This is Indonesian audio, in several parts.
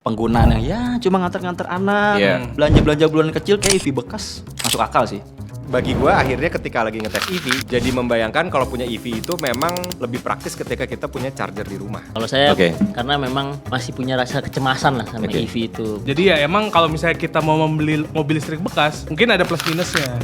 penggunaan yang ya cuma nganter-nganter anak, belanja-belanja bulanan kecil kayak EV bekas masuk akal sih. Bagi gue akhirnya ketika lagi ngetes EV, jadi membayangkan kalau punya EV itu memang lebih praktis ketika kita punya charger di rumah. Kalau saya karena memang masih punya rasa kecemasan lah sama EV itu. Jadi ya emang kalau misalnya kita mau membeli mobil listrik bekas, mungkin ada plus minusnya.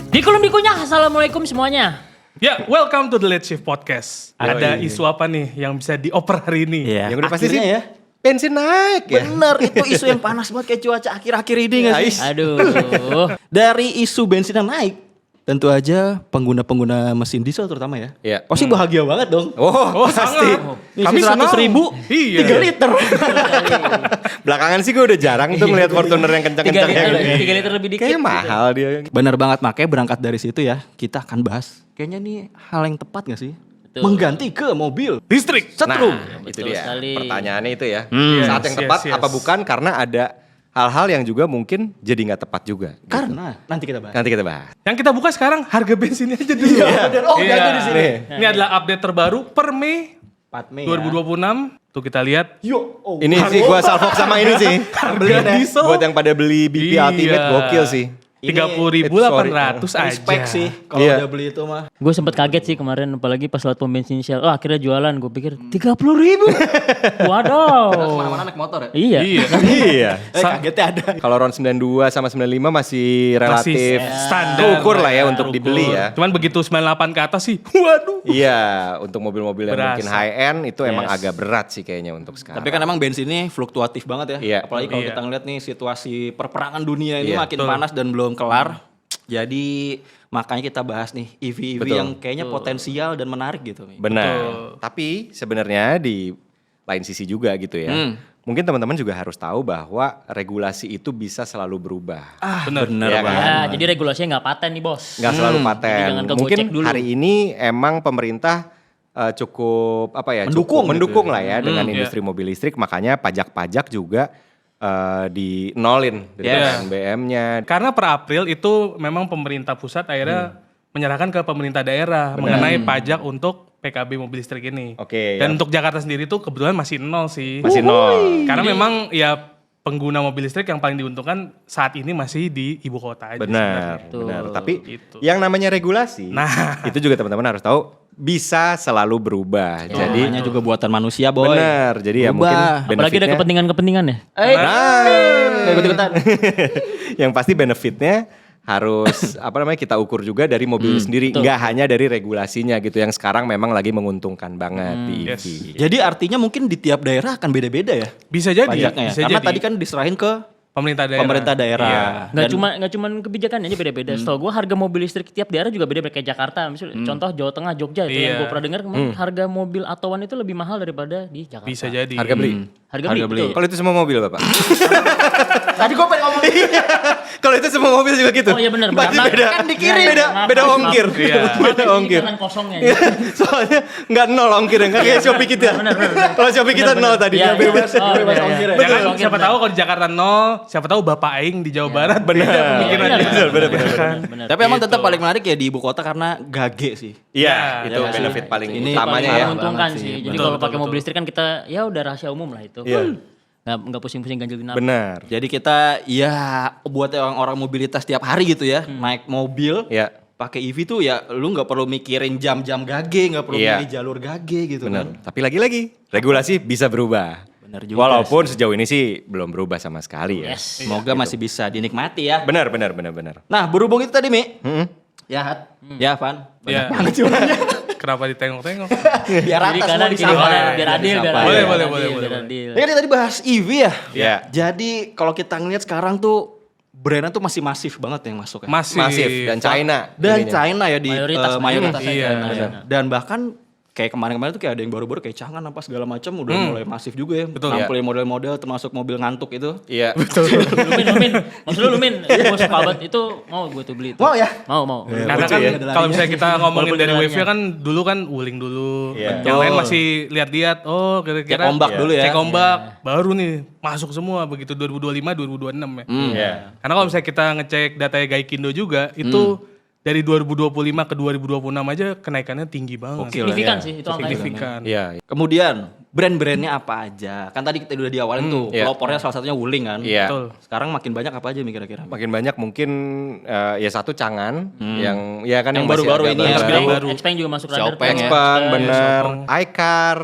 Dikulum-dikunyah, assalamualaikum semuanya. Ya, welcome to the Late Shift Podcast. Ada isu apa nih yang bisa dioper hari ini? Iya. Yang udah pasti sih ya. bensin naik ya. Bener, itu isu yang panas banget kayak cuaca akhir-akhir ini nggak sih? Aduh. Dari isu bensin yang naik, tentu aja pengguna-pengguna mesin diesel terutama ya. Iya. Pasti bahagia banget dong. Oh, pasti. Kami Ngisi 100.000, Iya. 3 liter. Belakangan sih gue udah jarang tuh ngeliat Fortuner yang kencang-kencang kayak gini. 3 liter lebih dikit. Kayaknya mahal dia. Bener banget, makanya berangkat dari situ ya, kita akan bahas. Kayaknya nih hal yang tepat gak sih? Betul. Mengganti ke mobil Listrik. setrum. Nah, itu Betul dia. sekali. Pertanyaannya itu ya. Yes, Saat yang tepat yes. apa bukan? Karena ada hal-hal yang juga mungkin jadi nggak tepat juga. Karena nanti kita bahas. Nanti kita bahas. Yang kita buka sekarang harga bensinnya aja dulu. Oh, ada di sini. Ini adalah update terbaru per Mei 4 Mei 2026. Tuh kita lihat. Yo, Ini sih gue salvok sama ini sih. Harga diesel. Buat yang pada beli BP Iya. Ultimate gokil sih. 30.800 aja. respect sih kalau Iya. udah beli itu mah. Gue sempet kaget sih kemarin, apalagi pas lewat pom bensin Shell. Oh akhirnya jualan, gue pikir 30.000. Waduh. Mana-mana naik motor ya? Iya. Iya. Kagetnya ada. Kalau round 92 sama 95 masih relatif standar ukur lah ya lah ya, untuk ukur. dibeli ya. Cuman begitu 98 ke atas sih, waduh. Iya, untuk mobil-mobil yang Berasa. mungkin high end itu emang agak berat sih kayaknya untuk sekarang. Tapi kan emang bensin ini fluktuatif banget ya. Iya. Apalagi kalau Iya. kita ngeliat nih situasi perperangan dunia ini Iya, makin betul. panas dan belum kelar. Jadi makanya kita bahas nih EV-EV Betul. yang kayaknya potensial dan menarik gitu. Benar. Tapi sebenarnya di lain sisi juga gitu ya. Mungkin teman-teman juga harus tahu bahwa regulasi itu bisa selalu berubah. Bener. Iya kan? Ya, jadi regulasinya nggak paten nih bos. Nggak selalu Jadi paten. jangan kegocek Mungkin dulu. hari ini emang pemerintah cukup apa ya? Mendukung mendukung gitu lah ya dengan iya. industri mobil listrik. Makanya pajak-pajak juga dinolin dari Yes. BM-nya. Karena per April itu memang pemerintah pusat akhirnya menyerahkan ke pemerintah daerah mengenai pajak untuk PKB mobil listrik ini. Oke, Dan ya. untuk Jakarta sendiri tuh kebetulan masih nol sih. Masih nol. Karena memang ya pengguna mobil listrik yang paling diuntungkan saat ini masih di ibu kota aja. Benar, Betul. benar. Tapi Gitu. yang namanya regulasi, Nah. itu juga teman-teman harus tahu bisa selalu berubah. Jadi Hanya juga buatan manusia, boy. benar. Jadi ya Berubah. mungkin Apalagi ada benefitnya. kepentingan-kepentingan ya. Nah, Ikut-ikutan. yang pasti benefitnya harus apa namanya kita ukur juga dari mobil sendiri, nggak hanya dari regulasinya gitu. Yang sekarang memang lagi menguntungkan banget di EV. Yes. Jadi artinya mungkin di tiap daerah akan beda-beda ya Bisa jadi. pajaknya ya. Bisa Karena jadi. tadi kan diserahin ke pemerintah daerah. pemerintah daerah. Iya. Nggak cuma kebijakannya aja beda-beda. Setahu gue harga mobil listrik tiap daerah juga beda. Kayak Jakarta, misalnya contoh Jawa Tengah, Jogja itu yang Iya. gue pernah dengar kemarin harga mobil atoan itu lebih mahal daripada di Jakarta. Bisa jadi. Harga beli. Harga Harga beli. beli. Betul. Kalau itu semua mobil, Bapak. Tadi gue pengen ngomong Kalau itu semua mobil juga gitu. Oh iya benar. Berarti beda. kan dikirim. Beda ongkir. Iya. Beda ongkir. Kanan kosongnya. Soalnya nggak nol ongkir ya, nggak kayak Shopee kita. Kalau Shopee kita nol tadi, Iya, nggak bebas. iya. Oh, bebas iya, ongkir iya. ya. Ya kan, Betul, siapa benar. tahu kalau di Jakarta nol, siapa tahu Bapak Aing di Jawa Barat beda pemikirannya. Benar. Tapi emang tetap paling menarik ya di ibu kota karena gage sih. Iya, itu Iya, benefit sih. paling Ini utamanya paling ya. menguntungkan Banget sih. sih. Jadi Betul, kalau betul, pakai mobil betul. listrik kan kita ya udah rahasia umum lah itu. Iya. Nggak pusing-pusing ganjil genap. Benar. Jadi kita ya buat orang-orang mobilitas tiap hari gitu ya, naik mobil, Iya. pakai EV tuh ya lu nggak perlu mikirin jam-jam gage, nggak perlu Iya. milih jalur gage gitu Benar. kan. Tapi lagi-lagi regulasi bisa berubah. Benar juga. Walaupun sejauh ini sih belum berubah sama sekali ya. Yes. Semoga masih bisa dinikmati ya. Benar. Nah, berhubung itu tadi, Mi. Ya, Hat. Ya, Van. Iya. Banyak banget jumlahnya. Kenapa ditengok-tengok? Biar Kiri rata kanan semua kiri disapa. kanan biar adil biar disapa. adil. Boleh, biar boleh, adil, boleh, biar boleh. adil. Ini kan tadi bahas EV ya. Iya. Jadi kalau kita ngeliat sekarang tuh brandnya tuh masih masif banget yang masuk ya. Masih. Masif dan China. Dan ininya. China ya di Mayoritas mayoritas Iya, China. benar. Dan bahkan kayak kemarin-kemarin tuh kayak ada yang baru-baru kayak Changan apa segala macam udah mulai masif juga ya. Betul. Nampilin model-model termasuk mobil ngantuk itu. Iya. Lumin. Maksud lu Lumin, gue suka banget itu mau gue tuh beli itu. Mau ya? Mau. Karena lucu kan ya. kalau misalnya kita ngomongin Walaupun dari ada Wave lainnya. kan dulu kan Wuling dulu. Iya. Yang lain Betul. masih lihat-lihat, oh kira-kira Cek ombak dulu ya. Cek ombak, baru nih masuk semua begitu 2025 2026 ya. Iya. Karena kalau misalnya kita ngecek datanya Gaikindo juga itu dari 2025 ke 2026 aja kenaikannya tinggi banget. Oke. Signifikan ya. sih itu angkanya. Signifikan. Iya. Kemudian brand-brandnya apa aja? Kan tadi kita udah diawalin tuh, Iya. pelopornya salah satunya Wuling kan. Iya. Betul. Sekarang makin banyak apa aja nih kira-kira? Makin banyak mungkin ya satu Changan yang ya kan Yang masih baru-baru agak ini ya, baru. baru. Xpeng juga masuk radar. Xiaopeng ya. Xpeng, Xpeng, bener. Xiaopeng. iCar.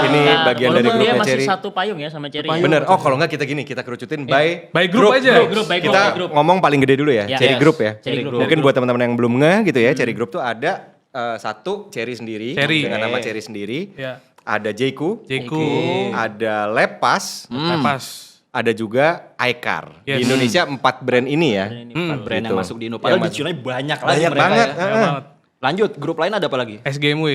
Ini Nah, bagian dari walaupun dia grupnya masih Cherry. satu payung ya sama Cherry. Bener. Oh kalau enggak kita gini, kita kerucutin By group aja. Grup, by Kita group. ngomong paling gede dulu ya, Ya. Cherry Yes. Group ya. Cherry Group. Mungkin buat teman-teman yang belum ngeh gitu ya, Cherry Group tuh ada satu Cherry sendiri Cherry. dengan nama Cherry sendiri. Ya. Ada Jeiku, Jeku, ada Lepas, Lepas. ada juga iCar. Yes. Di Indonesia 4 brand ini ya. Empat brand yang gitu. masuk di Indo. Padahal Yang di Cina banyak lagi Banyak mereka banget. ya. Banyak banget. Lanjut, grup lain ada apa lagi? SGMW,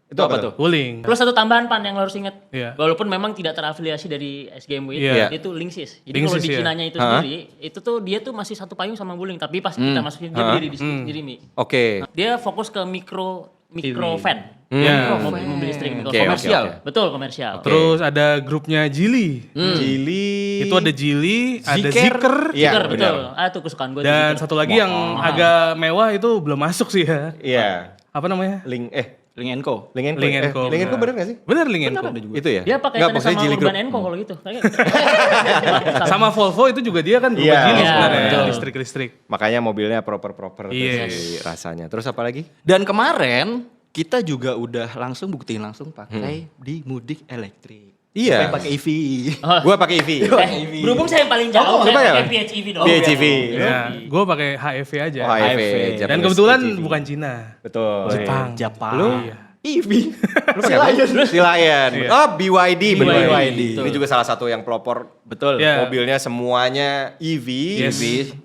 Itu apa tuh? Wuling. Plus satu tambahan Pan yang lo harus ingat. Iya. Walaupun memang tidak terafiliasi dari SGMW Iya. itu Linksys. Jadi kalau Linksys, di ya. Cinanya itu sendiri, itu tuh dia tuh masih satu payung sama Wuling, tapi pas kita masukin dia berdiri di sendiri Mi. Oke. Dia fokus ke mikro van. Ya. Mobil listrik mikro Oke, komersial. oke, oke. Betul, komersial. Terus ada grupnya Jili. Jili. Itu ada Jili, ada Ziker. Ziker. Iya, Ziker, betul. benar. Ah, itu kesukaan gue. Dan satu lagi yang agak mewah itu belum masuk sih ya. Iya. Apa namanya? Link Link & Co. Link & Co. Link & Co, Link & Co benar. bener gak sih? Bener Link & Co. Itu ya? Dia pakai Nggak, tanda maksudnya sama Jili Urban Group. Enco kalau gitu. Sama Volvo itu juga dia kan berubah Iya. Jili Iya, sebenarnya. betul. Listrik-listrik. Makanya mobilnya proper-proper tuh Yes. sih rasanya. Terus apa lagi? Dan kemarin kita juga udah langsung buktiin langsung pakai di mudik elektrik. Iya. Pakai EV. Gua pakai EV. Berhubung saya yang paling jauh, coba saya ya? pakai PHEV dong. PHEV. Ya, gue pakai HEV aja. Oh, HEV. HEV. Dan Japanese kebetulan HEV. bukan Cina. Betul. Jepang. Jepang. Lu? EV. Lu pakai apa? Si Lion. Oh, BYD. bener. BYD. Ini juga salah satu yang pelopor. Betul. Iya. Mobilnya semuanya EV. Yes.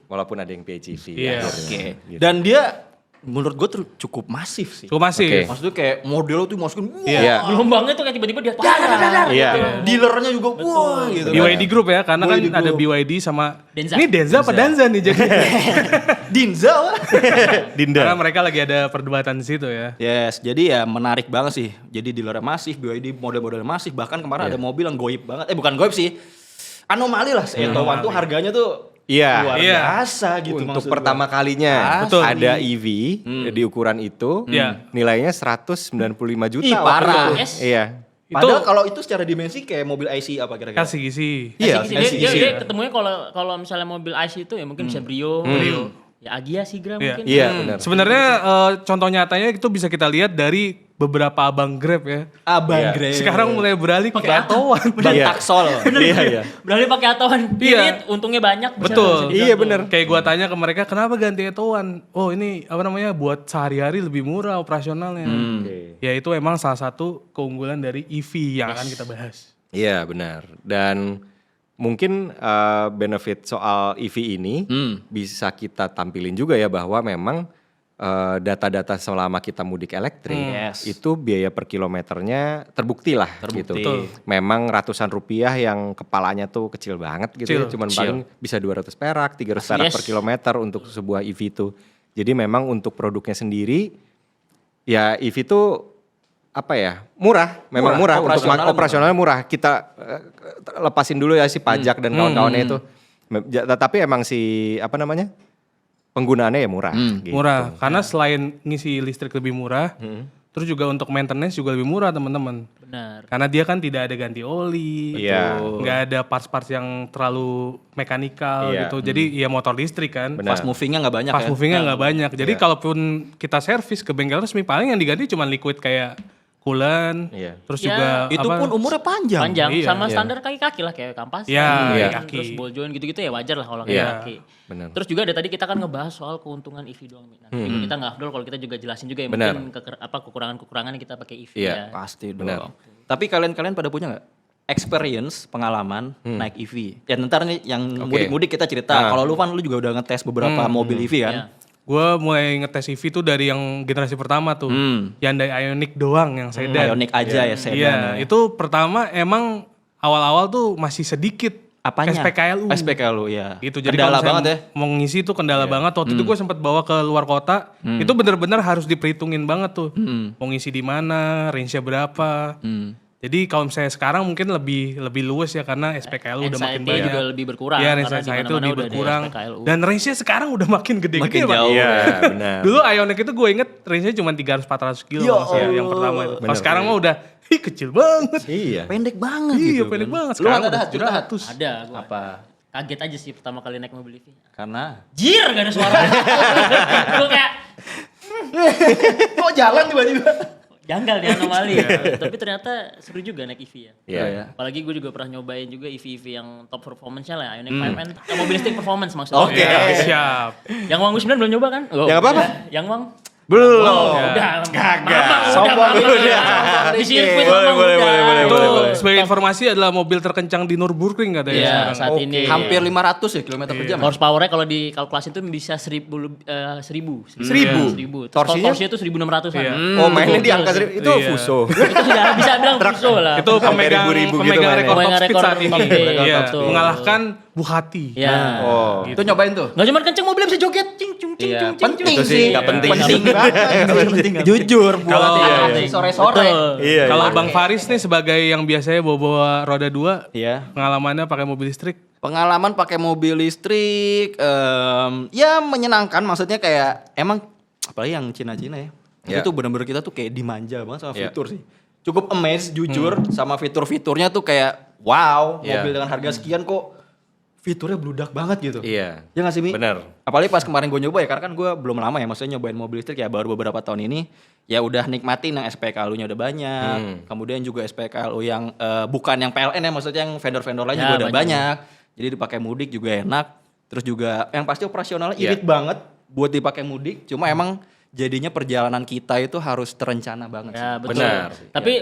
Walaupun ada yang PHEV. Iya. Oke. Gitu. Dan dia menurut gue cukup masif sih. Cukup masih. Oke. Maksudnya kayak model tuh masukin wah. Iya. Gelombangnya tuh kayak tiba-tiba dia dar. Iya. Dealernya juga wah gitu. BYD Group ya, karena BYD kan ada Group. BYD sama Denza. Ini Denza apa Danza nih jadi? Dinza wah. Dinda. Karena mereka lagi ada perdebatan di situ ya. Yes, jadi ya menarik banget sih. Jadi dealernya masif, BYD model-modelnya masif. Bahkan kemarin ada mobil yang goib banget. Bukan goib sih. Anomali lah. Eto1 tuh harganya tuh Iya. luar Iya. biasa gitu. Untuk maksud pertama gua. kalinya Betul. ada EV di ukuran itu. Iya. Nilainya 195 juta. Ih, waktu parah. itu. Yes. Iya. Padahal kalau itu secara dimensi kayak mobil IC apa kira-kira? Kasih gisi. Iya, Dia, SCC. dia ketemunya kalau misalnya mobil ICE itu ya mungkin bisa Brio. Ya Agia Sigra Iya. mungkin. Iya, benar. Sebenarnya contoh nyatanya itu bisa kita lihat dari beberapa abang Grab ya. Abang Iya. Grab. Sekarang mulai beralih ke Atoan. dan Iya. taksol. Iya, iya. Beralih pakai Atoan. Iya. Untungnya banyak. bisa- Betul. bisa digantung. Iya, bener. Kayak gua tanya ke mereka kenapa ganti Etoan? Oh ini apa namanya buat sehari-hari lebih murah operasionalnya. Oke. Ya itu emang salah satu keunggulan dari EV yang akan kita bahas. Iya, benar. Dan mungkin benefit soal EV ini bisa kita tampilin juga ya bahwa memang data-data selama kita mudik elektrik Yes. itu biaya per kilometernya terbukti lah gitu. Betul. Memang ratusan rupiah yang kepalanya tuh kecil banget gitu ya. Kecil. Cuman Kecil. paling bisa 200 perak, 300 perak Yes. per kilometer untuk sebuah EV itu. Jadi memang untuk produknya sendiri ya EV itu apa ya murah, memang murah, untuk Operasionalnya operasionalnya murah. Kita lepasin dulu ya si pajak dan kawan-kawannya itu. Tapi emang si apa namanya penggunaannya ya murah. Gitu. Murah karena selain ngisi listrik lebih murah, terus juga untuk maintenance juga lebih murah teman-teman. Benar. Karena dia kan tidak ada ganti oli, Iya. nggak ada parts-parts yang terlalu mekanikal Iya. gitu. Jadi ya motor listrik kan. Benar. Fast movingnya nggak banyak Fast ya. movingnya nggak banyak. Jadi kalaupun kita servis ke bengkel resmi paling yang diganti cuma liquid kayak coolant, Iya. terus Ya, juga Itu apa, pun umurnya panjang. Panjang Iya, sama iya. standar kaki-kaki lah kayak kampas. Iya, iya. Kan, terus ball joint gitu-gitu ya wajar lah kalau kayak Iya. kaki. Benar. Terus juga ada tadi kita kan ngebahas soal keuntungan EV doang. Nanti juga kita nggak afdol kalau kita juga jelasin juga ya Benar. mungkin kekurangan-kekurangan yang kita pakai EV Iya. ya. Pasti Benar. dong. Tapi kalian pada punya nggak experience pengalaman naik EV? Ya ntar nih yang mudik-mudik kita cerita. Kalau lu kan lu juga udah ngetes beberapa mobil EV kan. Iya. gue mulai ngetes EV tuh dari yang generasi pertama tuh. Hyundai Ioniq doang yang sedan. Ioniq aja ya sedan. Iya, ya. itu pertama emang awal-awal tuh masih sedikit. Apanya? SPKLU. SPKLU ya. Gitu. Jadi Kendala kalau misalnya banget ya. mau ngisi tuh kendala banget. Waktu itu gue sempat bawa ke luar kota. Itu bener-bener harus diperhitungin banget tuh. Mau ngisi di mana, range-nya berapa. Jadi kalau misalnya sekarang mungkin lebih luas ya karena SPKLU udah makin Anxiety banyak. juga lebih berkurang. Iya, karena range saya itu dimana-mana lebih udah ada berkurang. SPKLU. Dan range-nya sekarang udah makin gede-gede. Makin Pak. jauh. Iya, benar. Dulu Ioniq itu gue inget range-nya cuma 300-400 kilo yang pertama itu. Kalau sekarang mah udah kecil banget. Iya. Pendek banget Iya, gitu. pendek banget. Lu Sekarang ada udah curhat? 700. Ada gua. Apa? Kaget aja sih pertama kali naik mobil EV. Karena Jir, gak ada suara. Gue kayak kok jalan tiba-tiba? janggal nih anomali ya. Tapi ternyata seru juga naik EV ya. Iya. Apalagi gue juga pernah nyobain juga EV-EV yang top performance-nya lah. Ioniq 5N, mobil listrik performance maksudnya. Oke. Iya, siap. Yang Wang Wisman belum nyoba kan? Yang apa? Yang Wang? Belum. Udah. Kagak. Sombong udah. Di sirkuit Boleh, Mamang boleh, udah. boleh, Itu boleh, boleh. sebagai informasi adalah mobil terkencang di Nürburgring katanya Iya, sekarang. saat ini. Hampir 500 ya kilometer per jam. Horsepower-nya kalau dikalkulasi itu bisa 1000. 1000? Torsinya? Torsinya? Torsinya itu 1600-an. Iya. Oh, mainnya di Gokil angka sih. 1000 itu Iya. fuso. Itu sudah bisa bilang fuso lah. Itu Sampai pemegang ribu-ribu gitu pemegang mainnya. rekor top Pemegang speed rekor saat top ini. speed. Iya, Betul. mengalahkan Bugatti. Ya. Oh. Itu nyobain tuh. Nggak cuma kenceng mobilnya bisa joget. Cing cung cing Iya, cung cing. penting Itu sih nggak penting. Penting banget. Jujur Kalau- buat iya, yang iya. sore-sore. Betul. Iya. Kalau iya. Bang Faris nih sebagai yang biasanya bawa roda 2, Iya. pengalamannya pakai mobil listrik. Pengalaman pakai mobil listrik ya menyenangkan, maksudnya kayak emang apalagi yang Cina-Cina ya. Ya. Itu benar-benar kita tuh kayak dimanja banget sama Ya. fitur sih. Cukup amazed jujur sama fitur-fiturnya tuh kayak wow, Ya. mobil dengan harga sekian kok fiturnya bludak banget gitu. Iya. Ya nggak sih Mi? Bener. Apalagi pas kemarin gue nyoba ya, karena kan gue belum lama ya, maksudnya nyobain mobil listrik ya baru beberapa tahun ini. Ya udah nikmatin yang SPKLU-nya udah banyak. Kemudian juga SPKLU yang bukan yang PLN ya, maksudnya yang vendor-vendor lain Ya, juga udah banyak. banyak. Jadi dipakai mudik juga enak. Terus juga yang pasti operasionalnya Ya. irit banget buat dipakai mudik. Cuma emang jadinya perjalanan kita itu harus terencana banget Ya sih. betul. Benar. Tapi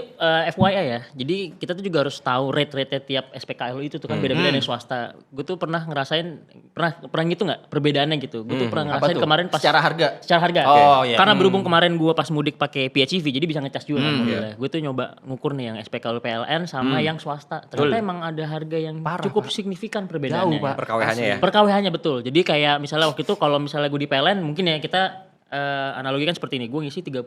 FYI ya, jadi kita tuh juga harus tahu rate-rate tiap SPKLU itu tuh kan beda-beda dari swasta. Gue tuh pernah ngerasain, pernah gitu nggak perbedaannya gitu. Gue tuh pernah Apa ngerasain tuh? kemarin pas Secara harga? Secara harga. Oh, iya. Karena berhubung kemarin gue pas mudik pakai PHEV, jadi bisa ngecas juga kan mobilnya. Gue tuh nyoba ngukur nih yang SPKLU PLN sama yang swasta. Ternyata emang ada harga yang cukup signifikan perbedaannya. Jauh, Pak. ya. Per KWH-nya ya. Per KWH-nya betul. Jadi kayak misalnya waktu itu kalau misalnya gue di PLN mungkin ya kita analogi kan seperti ini, gue ngisi 35.000.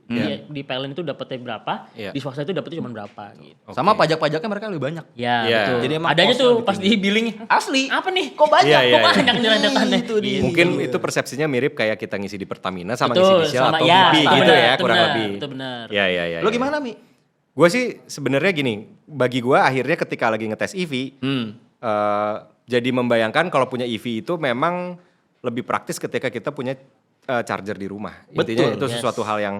Jadi di PLN itu dapetnya berapa, Iya. di swasta itu dapetnya cuma berapa gitu. Sama pajak-pajaknya mereka lebih banyak. Ya, Iya. betul. Jadi emang Adanya cost-nya tuh lebih pas di billing Asli. apa nih? Kok banyak? Iya, iya, Kok iya. banyak nilai-nilainya? Itu dia. Mungkin itu persepsinya mirip kayak kita ngisi di Pertamina sama Betul, ngisi diesel sama- atau ya, BP itu gitu benar, ya itu kurang benar, lebih. itu benar. Iya, iya, iya. Lo gimana Mi? Gue sih sebenarnya gini, bagi gue akhirnya ketika lagi ngetes EV, jadi membayangkan kalau punya EV itu memang lebih praktis ketika kita punya charger di rumah. Intinya Betul, itu yes. sesuatu hal yang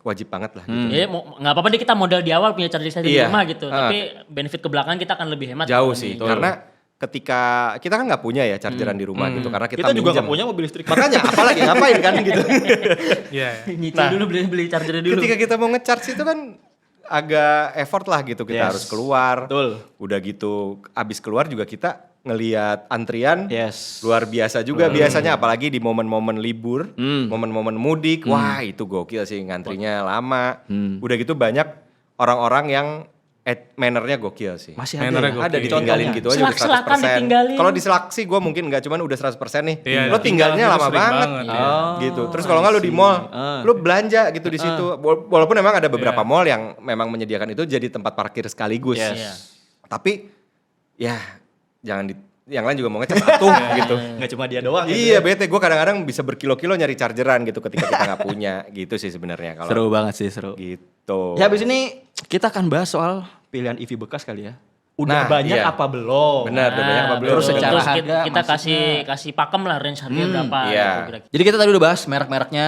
wajib banget lah gitu. Ya nggak apa-apa deh kita modal di awal punya charger station di Iya. rumah gitu. Tapi benefit ke belakang kita akan lebih hemat. Jauh kalau sih, nih. karena ketika kita kan nggak punya ya chargeran di rumah gitu, karena kita Kita juga minjem. nggak punya mobil listrik. Makanya apalagi ngapain kan gitu. Iya. Nyicil dulu beli charger dulu. Ketika kita mau ngecharge itu kan agak effort lah gitu, kita Yes. harus keluar. Betul. Udah gitu, abis keluar juga kita ngelihat antrian Yes. luar biasa juga biasanya, apalagi di momen-momen libur, momen-momen mudik, wah itu gokil sih, ngantrinya lama. Udah gitu banyak orang-orang yang mannernya gokil sih. Masih Mannernya ada. Ada gokil. ditinggalin Contohnya. gitu aja udah Selak-selakan 100%. ditinggalin. Kalau diselak sih gue mungkin enggak, cuman udah 100% nih. Iya, Lo tinggalnya tinggal lama itu sering banget. banget, Iya. Gitu. Terus kalau nggak lo di I mall, see. lo belanja gitu di situ. Walaupun memang ada beberapa mall yang memang menyediakan itu jadi tempat parkir sekaligus. Yes. Iya. Tapi ya jangan yang lain juga mau ngecas atuh gitu. Nggak cuma dia doang. Iya bete, gue kadang-kadang bisa berkilo-kilo nyari chargeran gitu ketika kita nggak punya gitu sih sebenarnya kalau Seru banget sih, seru. gitu. Ya habis ini kita akan bahas soal pilihan EV bekas kali ya. Udah Nah, banyak iya. apa belum? Benar, udah banyak apa belum? Terus secara Terus harga kita maksudnya- kasih pakem lah range harganya berapa. iya. gitu kira-kira. Jadi kita tadi udah bahas merek-mereknya,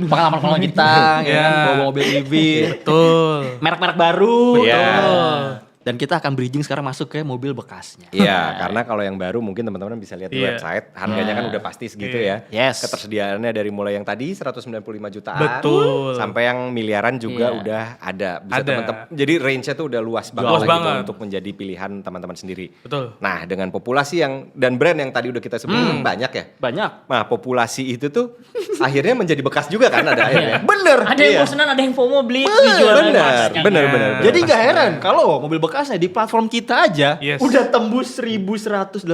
pengalaman-pengalaman kita, ya kan, Iya. bawa mobil EV, Betul. merek-merek baru, Iya. tuh. Dan kita akan bridging sekarang masuk ke mobil bekasnya. Iya, karena kalau yang baru mungkin teman-teman bisa lihat di Iya. website, harganya kan udah pasti segitu ya. Yes. Ketersediaannya dari mulai yang tadi 195 jutaan Betul. sampai yang miliaran juga Iya. udah ada. Bisa Ada. teman-teman. Jadi range-nya tuh udah luas banget, Luas lah gitu banget. untuk menjadi pilihan teman-teman sendiri. Betul. Nah, dengan populasi yang dan brand yang tadi udah kita sebutin banyak ya. Banyak. Nah, populasi itu tuh akhirnya menjadi bekas juga kan ada akhirnya. Bener. Ada yang iya. bosenan, ada yang FOMO beli dijual lagi Bener, masnya. bener. Jadi gak heran kalau mobil bekasnya di platform kita aja Yes. udah tembus 1.184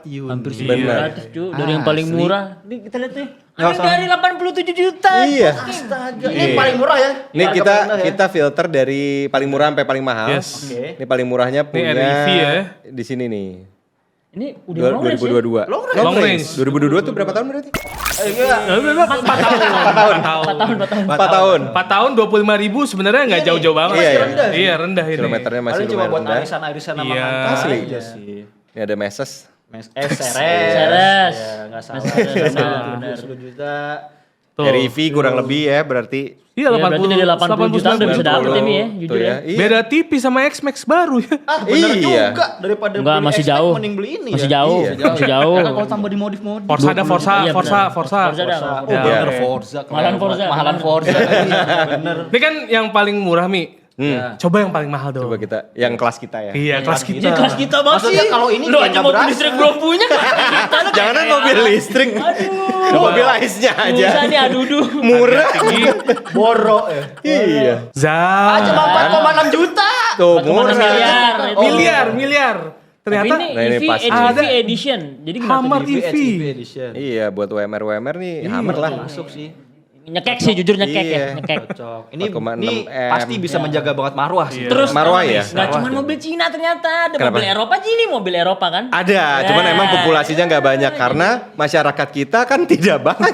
unit. Hampir Bener. 1.200 cuy, dari yang paling Asli. murah. Nih kita lihat nih. Nggak Ada usah. dari 87 juta. Iya. Astaga, ini paling murah ya. Ini Harga kita paling rendah ya. kita filter dari paling murah sampai paling mahal. Yes. Oke. Ini paling murahnya punya REV ya. di sini nih. Ini udah long range ya? 2022. Long range. 2022 tuh berapa tahun berarti? 4 tahun. 4 tahun. 4 tahun 25.000 sebenarnya nggak jauh-jauh banget. Iya, iya. rendah sih. Iya, rendah ini. Kilometernya masih Paling cuma lumayan buat rendah. arisan-arisan sama Iya. mantan Asli. aja sih. Ini ada Meses. Seres. Seres. Ya, nggak salah. Benar. 10 juta. Tuh. REV kurang lebih ya berarti. Iya, Ya, berarti dari 80 juta udah bisa 90. dapet ini ya, Tuh jujur ya. Iya. Beda tipis sama X-Max baru ya. Ah, bener Iya. juga daripada Enggak, beli masih X-Max jauh. mending beli ini Masih ya. jauh, Iya. masih jauh. Kan kalau tambah dimodif-modif. Forza ada Forza, Iya, Forza, benar. Forza. Forza ada. Oh, Iya. bener Forza. Mahalan Forza. Mahalan Forza. Iya, bener. Ini kan yang paling murah, Mi. Coba yang paling mahal dong. Coba kita yang kelas kita ya. Iya, kelas Ini kita. kelas kita banget Maksudnya sih. kalau ini lu kayak aja nggak mobil berasa. listrik belum punya kelas kita. Lu Jangan kayak- mobil listrik. Aduh. Mobil ice-nya aja. Susah nih aduh. Murah. Boro ya. Iya. Ah, cuma 4,6 juta. Tuh 4,6 murah. miliar. Miliar. Tapi Ternyata ini Nah, ini EV, pas EV nih. edition. Jadi gimana Hammer tuh? EV. edition. Iya, buat WMR nih hammer lah. Masuk sih. Nyekek sih, jujur nyekek Iya. ya. Nyekek. Cocok. Ini 4,6 M. pasti bisa menjaga banget marwah sih. Terus Marwah ya? Gak cuma mobil Cina ternyata, ada Kenapa? mobil Eropa aja ini mobil Eropa kan? Ada, cuman emang populasinya nggak banyak karena masyarakat kita kan tidak banyak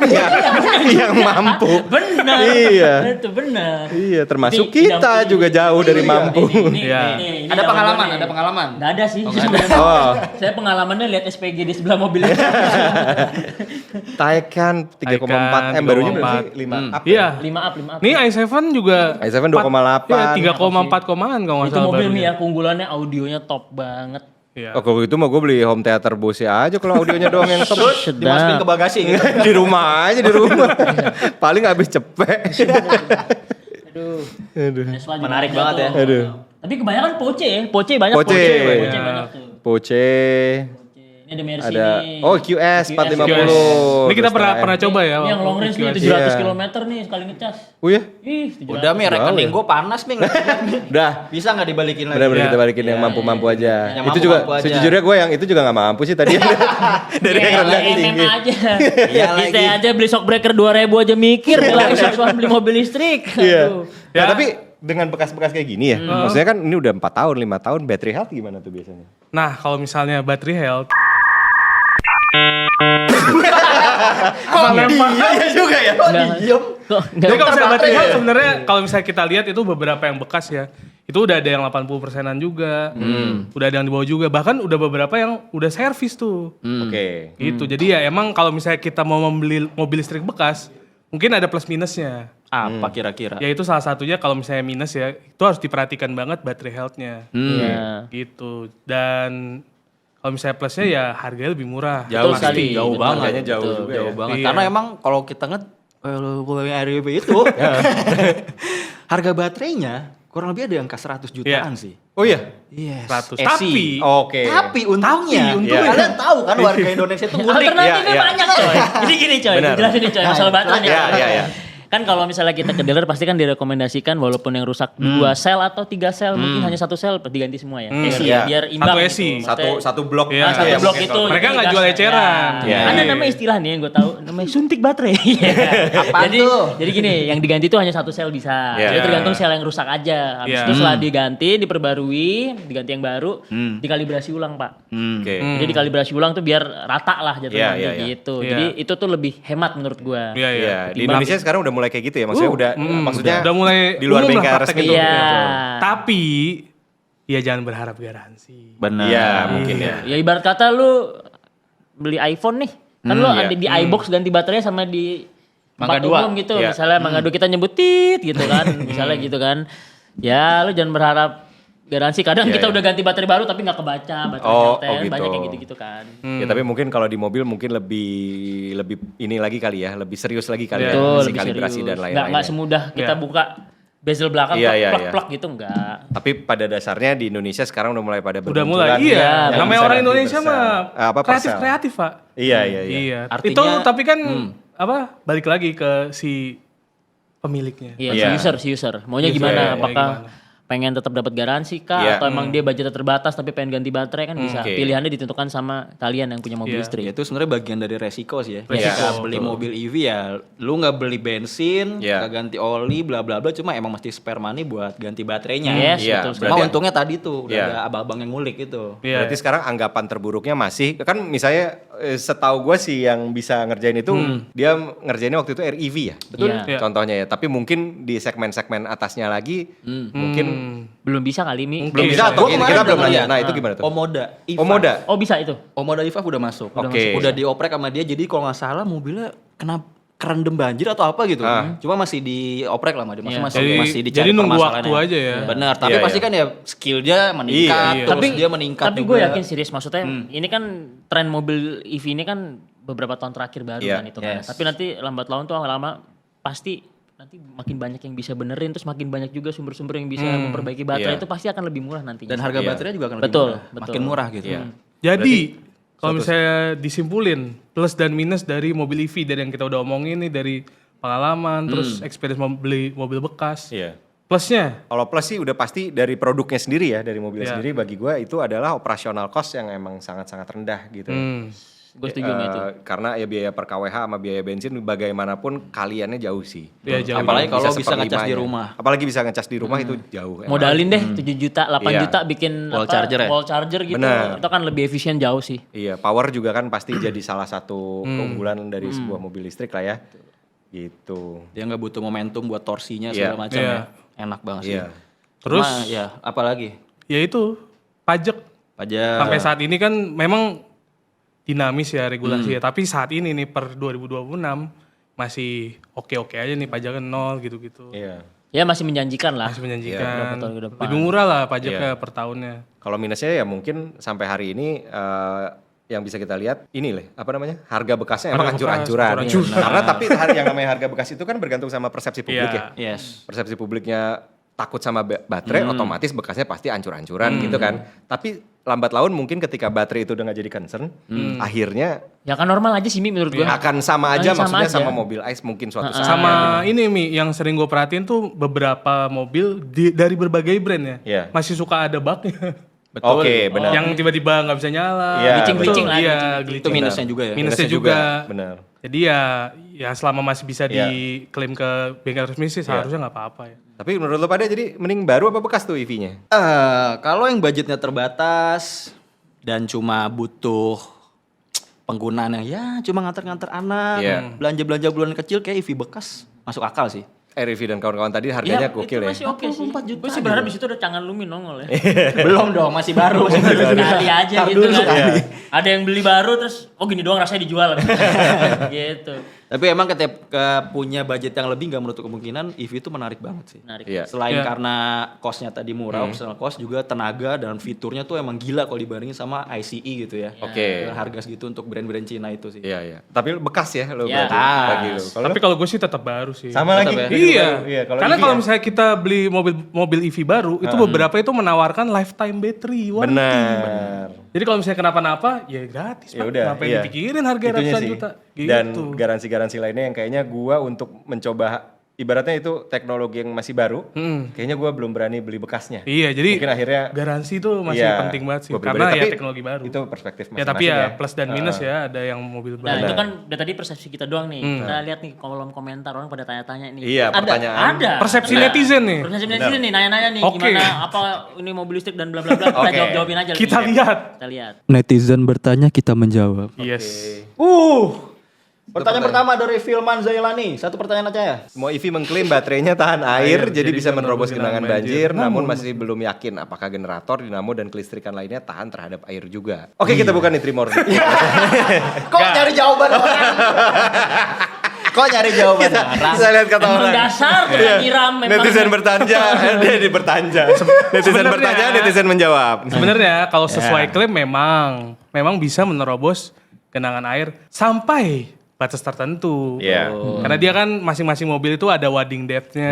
yang mampu. Benar. Iya. Itu benar. Iya, termasuk Ini kita dampingi. juga jauh dari mampu. Iya. Ada pengalaman, ada pengalaman. Nggak ada sih. sebenarnya. Oh, Saya pengalamannya lihat SPG di sebelah mobilnya. Taycan 3,4 M barunya berapa sih? 5 up. Iya. 5 up. Nih i7 juga i7 2,8. Iya, 3,4 komaan kalau nggak Itu salah mobil barunya. nih ya, keunggulannya audionya top banget. Iya. Oh, kalau gitu mah gue beli home theater Bose aja kalau audionya doang yang top. Dimasukin ke bagasi gitu. Di rumah aja di rumah. Paling habis cepet. Aduh. Aduh. Tesla juga Menarik ada banget tuh. ya. Aduh. Tapi kebanyakan Porsche ya. Porsche banyak. Porsche. Porsche banyak tuh. Porsche. Ini ada Mercy Ada nih. QS 450. Ini kita pernah coba ya. Ini yang long range nih QS. 700 Iya. km nih sekali ngecas. Oh ya? Ih, 700. Udah Mi, rekening gue panas Mi. Udah. Bisa nggak dibalikin lagi? Benar-benar Iya. kita balikin yang mampu-mampu aja. Yang Itu juga mampu-mampu aja. sejujurnya gue yang itu juga gak mampu sih tadi. Dari yang rendah ke tinggi. aja. Iya Kita lagi. aja beli shock breaker 2.000 aja mikir. Belain X1 beli mobil listrik. Iya. Aduh. Ya, Ya. tapi dengan bekas-bekas kayak gini ya. Maksudnya kan ini udah 4 tahun, 5 tahun battery health gimana tuh biasanya? Nah, kalau misalnya battery health Iya juga ya. Diem. Kok Jadi kalau misalnya baterai battery health ya? sebenarnya kalau misalnya kita lihat itu beberapa yang bekas ya. Itu udah ada yang 80%-an juga. Udah ada yang di bawah juga. Bahkan udah beberapa yang udah servis tuh. Oke. Gitu. Jadi ya emang kalau misalnya kita mau membeli mobil listrik bekas, mungkin ada plus minusnya. Apa kira-kira? Ya itu salah satunya kalau misalnya minus ya, itu harus diperhatikan banget baterai health-nya. Iya. Gitu. Dan kalau misalnya plusnya ya harganya lebih murah. Jauh Betul sekali. sekali. Jauh banget. Harganya jauh juga Jauh ya. banget. Iya. Karena emang kalau kita RWB itu harga baterainya kurang lebih ada yang angka 100 jutaan sih. Oh iya. Yes. 100. AC. Tapi Oke. Tapi untungnya, untungnya. kalian tahu kan warga Indonesia itu unik. Alternatifnya Iya, iya. banyak coy. Jadi gini coy, Benar. jelasin nih coy, masalah baterai. Iya, iya, iya. Kan kalau misalnya kita ke dealer pasti kan direkomendasikan walaupun yang rusak 2 sel atau 3 sel, mungkin hanya 1 sel diganti semua ya. Esi Iya. ya, biar imbang. Satu gitu. esi. Maksudnya- Satu blok. Iya. Nah, satu ya, blok mungkin itu. kalau- Mereka jadi nggak gas- jual eceran. Ya. Iya. Ada nama istilah nih yang gue tahu, namanya suntik baterai. Apaan jadi, tuh? jadi gini, yang diganti itu hanya 1 sel bisa. Iya. Jadi tergantung sel yang rusak aja. Habis Iya. itu setelah diganti, diperbarui, diganti yang baru, dikalibrasi ulang pak. Oke. Jadi dikalibrasi ulang tuh biar rata lah jatuhnya Iya, iya, iya. gitu. Iya. Jadi itu tuh lebih hemat menurut gua. Iya, iya. Iya, di Ketimbang- Indonesia sekarang udah mulai kayak gitu ya. Maksudnya maksudnya udah mulai di luar umum lah bengkel praktek resmi. itu. Iya. Tapi ya jangan berharap garansi. Benar. Iya, mungkin ya. Ya ibarat kata lu beli iPhone nih, kan lu iya. ada di iBox ganti baterainya sama di Mangga tempat Dua. umum gitu. Iya. Misalnya Mangga Dua kita nyebut tit gitu kan, misalnya gitu kan. Ya lu jangan berharap garansi. Kadang Iya, kita iya. udah ganti baterai baru tapi nggak kebaca baterai Oh, nyeltek. gitu. Banyak yang gitu-gitu kan. Ya tapi mungkin kalau di mobil mungkin lebih ini lagi kali ya, lebih serius lagi kali ya, Betul, si lebih kalibrasi serius. dan Nggak lain-lainnya. semudah kita buka bezel belakang Iya, iya, plak gitu enggak. Tapi pada dasarnya di Indonesia sekarang udah mulai pada Udah bermunculan. mulai, iya. yang Namanya bisa orang ganti Indonesia bersel. mah Persel. kreatif Pak. Iya, iya. Iya. Artinya- Itu tapi kan balik lagi ke si pemiliknya. Iya, Iya. si user. Maunya User, gimana? iya, Apakah gimana? pengen tetap dapat garansi kah Iya. atau emang dia budgetnya terbatas tapi pengen ganti baterai kan bisa. Oke. Pilihannya ditentukan sama kalian yang punya mobil Iya. listrik. Ya itu sebenarnya bagian dari resiko sih ya. Resiko, Ketika beli mobil EV ya, lu nggak beli bensin, Iya. nggak ganti oli, bla bla bla. Cuma emang mesti spare money buat ganti baterainya. Yes, Iya, betul sekali. Cuma berarti- untungnya tadi tuh udah Iya. ada abang-abang yang ngulik itu. Iya. Berarti sekarang anggapan terburuknya masih kan misalnya setahu gue sih yang bisa ngerjain itu dia ngerjainnya waktu itu REV ya. Betul. Iya. Contohnya ya, tapi mungkin di segmen-segmen atasnya lagi mungkin Belum bisa kali Mi. belum bisa atau Gua kita kemarin belum udah nanya. lihat. Nah, itu gimana tuh? Omoda. Oh, Moda. Oh bisa itu. Omoda EVA udah masuk. Oke. Udah dioprek sama dia. Jadi kalau nggak salah mobilnya kena kerendam banjir atau apa gitu. Cuma masih dioprek lah sama dia. Masih masih dicari jadi nunggu permasalahannya. waktu aja ya. Benar, tapi Iya, pasti iya. kan ya skill dia meningkat, Iya. terus dia meningkat Tapi juga. gue yakin serius maksudnya ini kan tren mobil EV ini kan beberapa tahun terakhir baru Iya. kan itu kan. Yes. Tapi nanti lambat laun tuh lama-lama pasti nanti makin banyak yang bisa benerin terus makin banyak juga sumber-sumber yang bisa memperbaiki baterai Iya. itu pasti akan lebih murah nantinya. Dan harga Iya. baterainya juga akan lebih Betul, murah. betul. Makin murah gitu. Iya. Jadi kalau misalnya disimpulin plus dan minus dari mobil EV dari yang kita udah omongin nih dari pengalaman terus experience beli mobil bekas. Iya. Plusnya Kalau plus sih udah pasti dari produknya sendiri ya, dari mobilnya Iya. sendiri bagi gua itu adalah operasional cost yang emang sangat-sangat rendah gitu. Gue setuju sama itu. Karena ya biaya per kWh sama biaya bensin bagaimanapun kaliannya jauh sih. Iya, jauh. Apalagi kalau bisa seperlimanya. ngecas di rumah. Apalagi bisa ngecas di rumah itu jauh. emang. Modalin deh 7 juta, 8 Iya. juta bikin Wall charger ya? wall charger gitu. Benar. Itu kan lebih efisien jauh sih. Iya, power juga kan pasti jadi salah satu keunggulan dari sebuah mobil listrik lah ya. Gitu. Dia nggak butuh momentum buat torsinya Iya. segala macam Iya. ya. Enak banget sih. Iya. Terus? Cuma, ya apalagi ya itu pajak pajak. sampai saat ini kan memang dinamis ya regulasi ya. Tapi saat ini nih per 2026 masih oke-oke aja nih pajaknya 0 gitu-gitu. Iya. Ya masih menjanjikan lah. Masih Beberapa menjanjikan. tahun ke depan. Lebih murah lah pajaknya per tahunnya. Kalau minusnya ya mungkin sampai hari ini yang bisa kita lihat ini lah apa namanya harga bekasnya emang Harga bekas, hancur-hancuran. hancur-hancuran. Karena tapi yang namanya harga bekas itu kan bergantung sama persepsi publik Iya. ya. Yes. Persepsi publiknya takut sama baterai, otomatis bekasnya pasti hancur-hancuran gitu kan. Tapi lambat laun mungkin ketika baterai itu udah nggak jadi concern, akhirnya Ya kan normal aja sih Mi menurut gue. akan sama aja Sama maksudnya aja. sama mobil ICE mungkin suatu saat. Sama ini Mi yang sering gue perhatiin tuh beberapa mobil dari berbagai brand ya. Iya. Masih suka ada bugnya. Betul. Oke, benar. Yang tiba-tiba nggak bisa nyala. Iya, Glitching-glitching lah, Iya, glitching-glitching. Itu glitching. minusnya juga ya. Minusnya juga. Benar. Jadi ya selama masih bisa Iya. diklaim ke bengkel resmi sih seharusnya nggak apa-apa ya. Tapi menurut lo pada jadi mending baru apa bekas tuh EV-nya? Kalau yang budgetnya terbatas dan cuma butuh penggunaan yang ya cuma nganter-nganter anak, Iya. belanja-belanja bulan kecil kayak EV bekas masuk akal sih. REV dan kawan-kawan tadi harganya Ya, gokil itu ya. masih oke sih. 44 juta Gue sih berharap di situ ada Cangan Lumi nongol ya. Belum dong, masih baru. Sekali aja Ntar gitu dulu kan. sekali. Ada yang beli baru terus oh gini doang rasanya dijual. Gitu. Tapi emang ketika punya budget yang lebih nggak menutup kemungkinan EV itu menarik banget sih. Menarik. Iya. Selain Iya. karena cost-nya tadi murah, optional cost juga tenaga dan fiturnya tuh emang gila kalau dibandingin sama ICE gitu ya. Oke. Dengan harga segitu untuk brand-brand Cina itu sih. Iya, iya. Tapi bekas ya lo Iya. berarti bagi lo. Kalau Tapi kalau gue sih tetap baru sih. sama lagi. Tetap ya? Iya. Iya, Karena EV kalau ya. misalnya kita beli mobil EV baru, itu beberapa itu menawarkan lifetime battery warranty. Benar. Jadi kalau misalnya kenapa-napa, ya gratis. Ya Pak. udah, Ngapain iya. dipikirin harga Itunya ratusan sih. juta? Gitu. Dan garansi-garansi lainnya yang kayaknya gua untuk mencoba ibaratnya itu teknologi yang masih baru, kayaknya gua belum berani beli bekasnya. Iya, jadi Mungkin akhirnya garansi itu masih iya, penting banget sih. gua pribadi. Karena ya Tapi teknologi baru. Itu perspektif Ya masing-masing tapi ya plus dan minus ya, ada yang mobil Nah baru. itu kan udah tadi persepsi kita doang nih. Kita lihat nih kolom komentar orang pada tanya-tanya nih. Iya, pertanyaan. Ada. Persepsi Ada. netizen nih. Persepsi netizen nih nanya-nanya nih Oke. gimana apa ini mobil listrik dan bla bla bla. Kita Oke. jawab-jawabin aja. Kita lebih. lihat. Kita lihat. Netizen bertanya, kita menjawab. Yes. Pertanyaan pertama dari Filman Zailani. Satu pertanyaan aja ya. Semua EV mengklaim baterainya tahan air, jadi bisa menerobos genangan banjir, namun Namun masih belum yakin apakah generator, dinamo, dan kelistrikan lainnya tahan terhadap air juga. Oke, kita bukan Nitrimor. Kok nyari jawaban orang? Kok nyari jawaban orang? Saya lihat kata Emang orang. dasar tukang nyiram memang. Netizen bertanya, dia bertanya. Netizen Sebenarnya- bertanya, netizen menjawab. Sebenarnya kalau sesuai klaim memang bisa menerobos genangan air sampai batas tertentu. Iya. Karena dia kan masing-masing mobil itu ada wading depth-nya.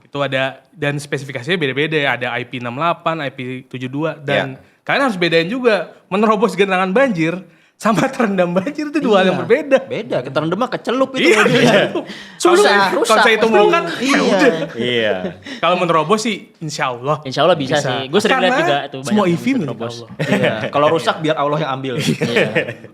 Itu ada dan spesifikasinya beda-beda, ada IP68, IP72 dan kalian harus bedain juga menerobos genangan banjir sama terendam banjir itu dua hal yang berbeda. Beda, terendam mah kecelup itu Iya. mobilnya. Kalau saya itu mau kan, ya udah. Iya. Kalau menerobos sih insya Allah. Insya Allah bisa sih. Gue sering lihat Karena juga itu. semua banyak EV yang milik terobos. Allah. Iya. Kalau rusak biar Allah yang ambil.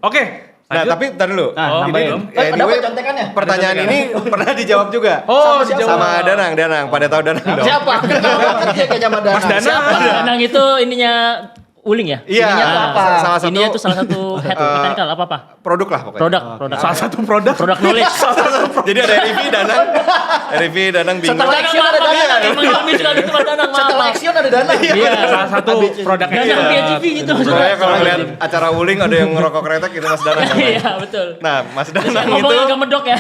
Oke, Nah, lanjut. tapi ntar dulu. Nah, Oh, nambahin. ini dong. Anyway, Ada contekannya? pertanyaan ini pernah dijawab juga. Oh, Sama siapa? dijawab. Sama Danang. Pada tahu Danang dong? Siapa? Kenapa dia kayak sama Danang? Mas Danang. Siapa? Danang itu ininya Uling ya? Iya, Ininya tuh apa? salah satu- Ininya tuh salah satu head mechanical apa-apa? Produk lah pokoknya. Produk. Salah satu produk. Produk knowledge. Jadi ada RV Danang. RV Danang bingung. Setelah Danang action maaf, ada Pak. Danang. Emang kami suka gitu Mas Danang, maaf. Setelah action ada Danang. Iya. Salah satu produknya. Danang Iya. PHV gitu. Pokoknya kalau ngeliat acara Wuling ada yang ngerokok kretek itu Mas Danang. Iya, betul. Nah, Mas Danang Ngomong itu agak medok ya.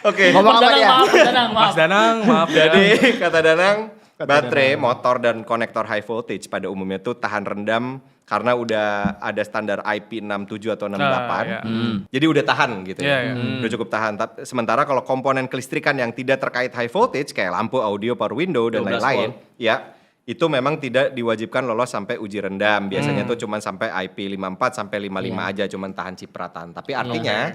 oke. Ngomong Mas apa Danang, dia? maaf, Mas Danang, maaf. Mas Danang, maaf ya. Jadi kata Danang, baterai, motor dan konektor high voltage pada umumnya tuh tahan rendam karena udah ada standar IP67 atau 68. iya. Jadi udah tahan gitu Iya, ya. iya. Udah cukup tahan. Sementara kalau komponen kelistrikan yang tidak terkait high voltage kayak lampu, audio, power window dan 12 lain-lain, ya itu memang tidak diwajibkan lolos sampai uji rendam. Biasanya tuh cuman sampai IP54 sampai 55 aja cuman tahan cipratan. Tapi artinya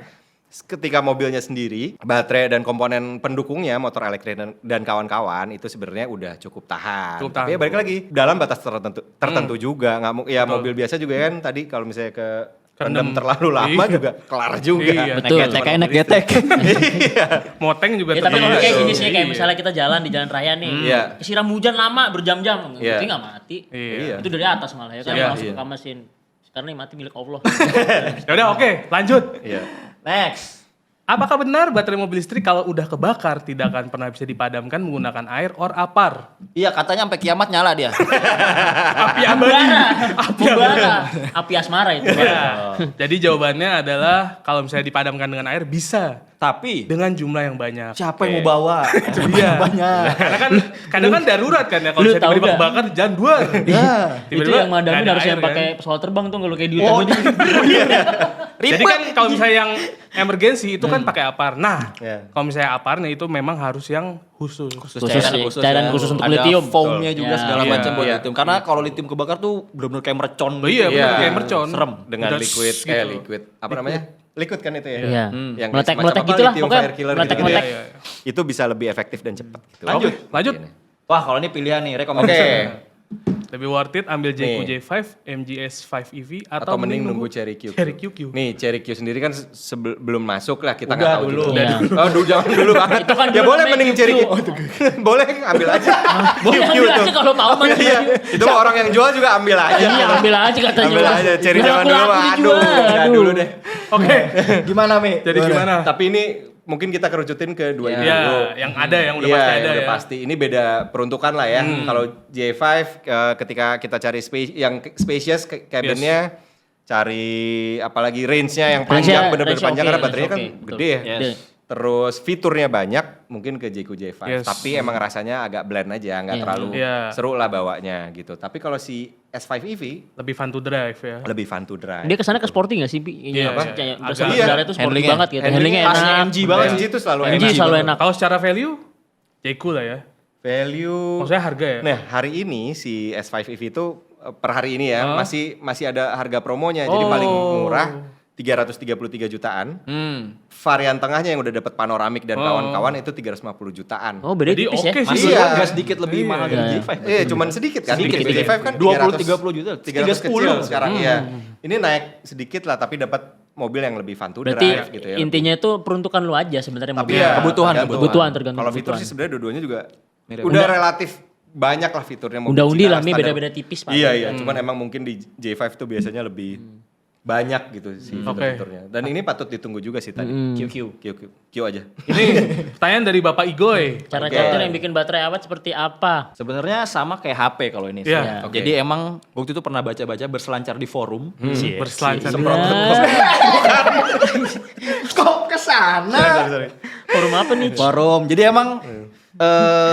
ketika mobilnya sendiri, baterai dan komponen pendukungnya, motor elektrik dan kawan-kawan itu sebenarnya udah cukup tahan. Cukup Tapi tahan. ya balik lagi dalam batas tertentu juga. Nggak ya mobil biasa juga kan tadi kalau misalnya ke rendam terlalu lama Iya. juga kelar juga. Iya. Betul. Naik getek, naik getek. Moteng juga Ya, tapi terjadi. kalau kayak gini Iya. sih, kayak misalnya kita jalan di jalan raya nih, Iya. kesiram hujan lama berjam-jam, Iya. itu nggak mati. Iya. Itu dari atas malah ya kan, Iya. langsung Iya. ke mesin. Sekarang nih mati milik Allah. Ya udah oke, lanjut. Iya. Next. Apakah benar baterai mobil listrik kalau udah kebakar tidak akan pernah bisa dipadamkan menggunakan air or apar? Iya, katanya sampai kiamat nyala dia. Api abadi. Membara. Api asmara itu. Ya. Jadi jawabannya adalah kalau misalnya dipadamkan dengan air bisa Tapi dengan jumlah yang banyak. siapa yang mau bawa? Iya. Banyak. Karena kan kadang kan darurat kan ya kalau Lu misalnya tahu tiba-tiba nggak? kebakar jangan dua. Ya. Itu yang madamin harus yang pakai pesawat terbang tuh kalau kayak di hutan gitu. Jadi kan kalau misalnya yang emergensi itu kan pakai apar. Nah, Iya. kalau misalnya aparnya itu memang harus yang khusus. Khusus cairan khusus untuk Ada litium. foamnya juga Ya. segala Iya. macam buat Iya. litium. Karena kalau litium kebakar tuh benar-benar kayak mercon. Oh iya, gitu. benar Iya. kayak mercon. Serem. Dengan Udah liquid gitu. liquid apa namanya? Liquid kan itu ya. Iya. Yang Meletek-meletek semacam apa, gitulah, lithium pokoknya fire killer meletek-meletek. gitu-gitu ya. Itu bisa lebih efektif dan cepat gitu. Lanjut, lanjut. Wah, kalau ini pilihan nih, Oke. rekomendasi. Lebih worth it ambil Nih. JQ J5, MGS 5 EV Atau mending nunggu Cherry Q. Cherry QQ. Nih Cherry Q sendiri kan belum masuk lah kita Udah nggak tahu dulu. juga. Iya. Oh dulu jangan dulu banget. Itu kan ya dulu boleh namanya mending QQ. Cherry Q. Boleh ambil aja. Boleh QQ ambil tuh. aja kalau mau mah. Iya. Itu mah orang yang jual juga ambil aja. Iya, ambil aja katanya. Ambil aja Cherry Laku-laku zaman dulu mah aduh. dijual, Udah aduh. dulu deh. Oke, Gimana, Mi? jadi gimana? Tapi ini mungkin kita kerucutin ke dua ini Ya, dulu. yang ada, yang udah Iya, pasti yang ada udah ya. pasti. Ini beda peruntukan lah ya. Kalau J5 ketika kita cari yang spacious cabinnya, cari apalagi range-nya yang panjang, Range-nya- bener-bener range-nya panjang oke, karena baterainya kan range-nya oke, gede ya. Yes. Terus fiturnya banyak, mungkin ke JQ J5. Yes. Tapi emang rasanya agak bland aja, nggak Iya. terlalu Iya. seru lah bawanya gitu. Tapi kalau si S5 EV Lebih fun to drive ya. lebih fun to drive. Dia kesana ke sporty gak sih, Pi? Iya, Apa? iya. Berasa Iya. udara itu sporty Handlingnya. banget gitu. Handlingnya Handlingnya khasnya enak. MG banget. MG itu selalu MG enak. selalu enak. Kalau secara value, JQ lah ya. Value. Maksudnya harga ya. Nah, hari ini si S5 EV itu per hari ini ya masih ada harga promonya. Jadi Oh. paling murah 333 jutaan. Varian tengahnya yang udah dapat panoramik dan kawan-kawan itu 350 jutaan. Oh, beda Jadi tipis oke ya. sih. Masih Iya. nggak sedikit lebih mahal dari Iya. J5. Iya, cuman sedikit kan. Sedikit, J5 kan 20-30 juta. 300 kecil 310 sekarang iya. Ini naik sedikit lah tapi dapat mobil yang lebih fun to Berarti drive gitu ya. intinya itu peruntukan lu aja sebenarnya Tapi mobil. ya Kebutuhan, tergantung Kalau fitur kebutuhan. sih sebenarnya dua-duanya juga Mirip. udah relatif banyak lah fiturnya. mobil Undi-undi Cina lah, Mi, standar. beda-beda tipis, Pak. Iya, iya. Cuman emang mungkin di J5 tuh biasanya lebih banyak gitu sih fitur-fiturnya. Dan ini patut ditunggu juga sih tadi. Q aja. Ini pertanyaan dari Bapak Igoy. Cara charger yang bikin baterai awet seperti apa? Sebenarnya sama kayak HP kalau ini. Iya. sih. Oke. Jadi emang waktu itu pernah baca-baca berselancar di forum. Berselancar. Kok sana. Forum apa nih? Forum. Jadi emang